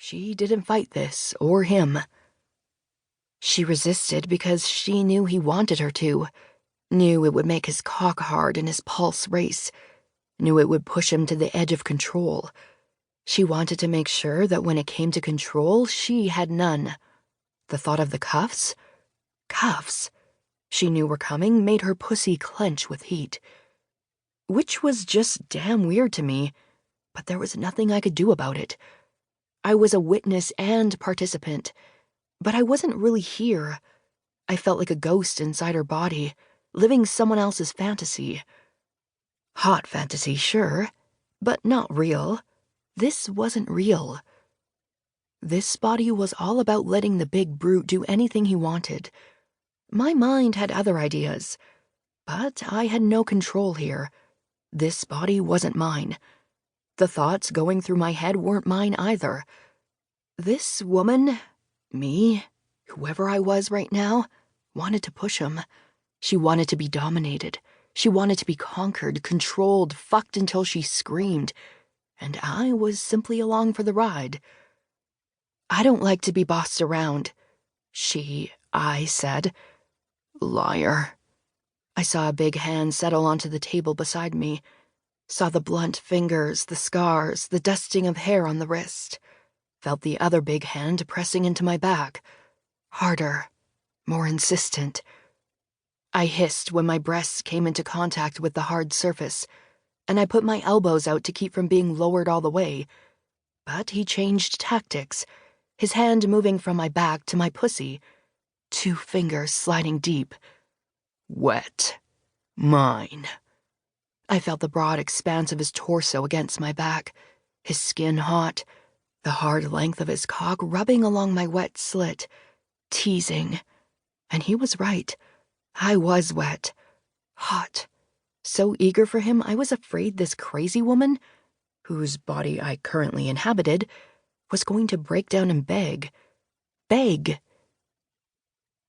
She didn't fight this, or him. She resisted because she knew he wanted her to, knew it would make his cock hard and his pulse race, knew it would push him to the edge of control. She wanted to make sure that when it came to control, she had none. The thought of the cuffs? Cuffs, she knew were coming, made her pussy clench with heat. Which was just damn weird to me, but there was nothing I could do about it. I was a witness and participant, but I wasn't really here. I felt like a ghost inside her body, living someone else's fantasy. Hot fantasy, sure, but not real. This wasn't real. This body was all about letting the big brute do anything he wanted. My mind had other ideas, but I had no control here. This body wasn't mine. The thoughts going through my head weren't mine either. This woman, me, whoever I was right now, wanted to push him. She wanted to be dominated. She wanted to be conquered, controlled, fucked until she screamed, and I was simply along for the ride. I don't like to be bossed around, I said. Liar. I saw a big hand settle onto the table beside me, saw the blunt fingers, the scars, the dusting of hair on the wrist, felt the other big hand pressing into my back, harder, more insistent. I hissed when my breasts came into contact with the hard surface, and I put my elbows out to keep from being lowered all the way. But he changed tactics, his hand moving from my back to my pussy, 2 fingers sliding deep. Wet. Mine. I felt the broad expanse of his torso against my back, his skin hot, the hard length of his cock rubbing along my wet slit, teasing. And he was right. I was wet. Hot. So eager for him, I was afraid this crazy woman, whose body I currently inhabited, was going to break down and beg. Beg.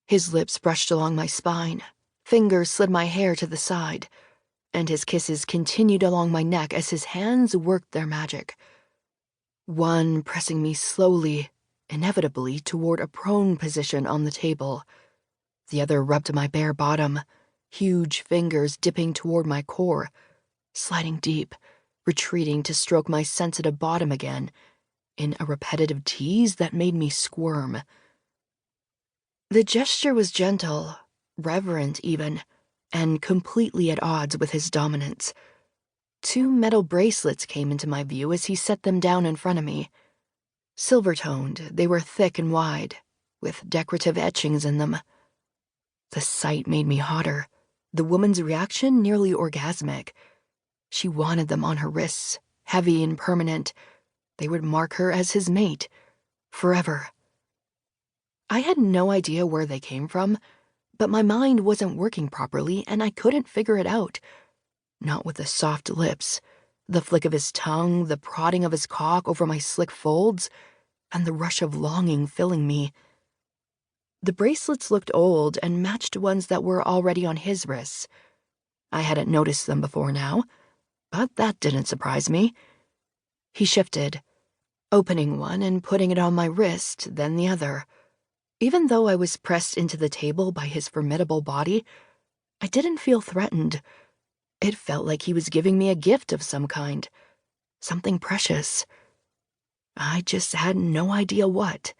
His lips brushed along my spine, fingers slid my hair to the side, and his kisses continued along my neck as his hands worked their magic. One pressing me slowly, inevitably, toward a prone position on the table. The other rubbed my bare bottom, huge fingers dipping toward my core, sliding deep, retreating to stroke my sensitive bottom again, in a repetitive tease that made me squirm. The gesture was gentle, reverent even, and completely at odds with his dominance. 2 metal bracelets came into my view as he set them down in front of me. Silver-toned, they were thick and wide, with decorative etchings in them. The sight made me hotter, the woman's reaction nearly orgasmic. She wanted them on her wrists, heavy and permanent. They would mark her as his mate, forever. I had no idea where they came from, but my mind wasn't working properly and I couldn't figure it out. Not with the soft lips, the flick of his tongue, the prodding of his cock over my slick folds, and the rush of longing filling me. The bracelets looked old and matched ones that were already on his wrists. I hadn't noticed them before now, but that didn't surprise me. He shifted, opening one and putting it on my wrist, then the other. Even though I was pressed into the table by his formidable body, I didn't feel threatened. It felt like he was giving me a gift of some kind, something precious. I just had no idea what.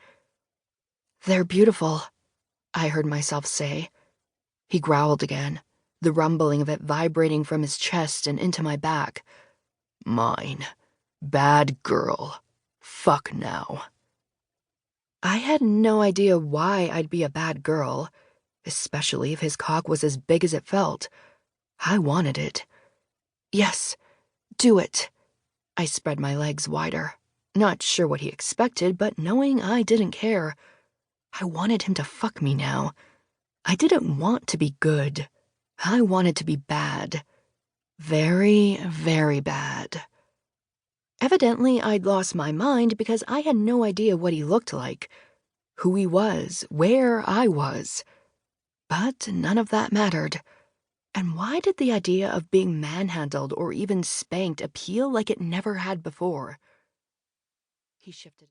They're beautiful, I heard myself say. He growled again, the rumbling of it vibrating from his chest and into my back. Mine. Bad girl. Fuck now. I had no idea why I'd be a bad girl, especially if his cock was as big as it felt. I wanted it. Yes, do it. I spread my legs wider, not sure what he expected, but knowing I didn't care. I wanted him to fuck me now. I didn't want to be good. I wanted to be bad. Very, very bad. Evidently, I'd lost my mind because I had no idea what he looked like, who he was, where I was. But none of that mattered. And why did the idea of being manhandled or even spanked appeal like it never had before? He shifted.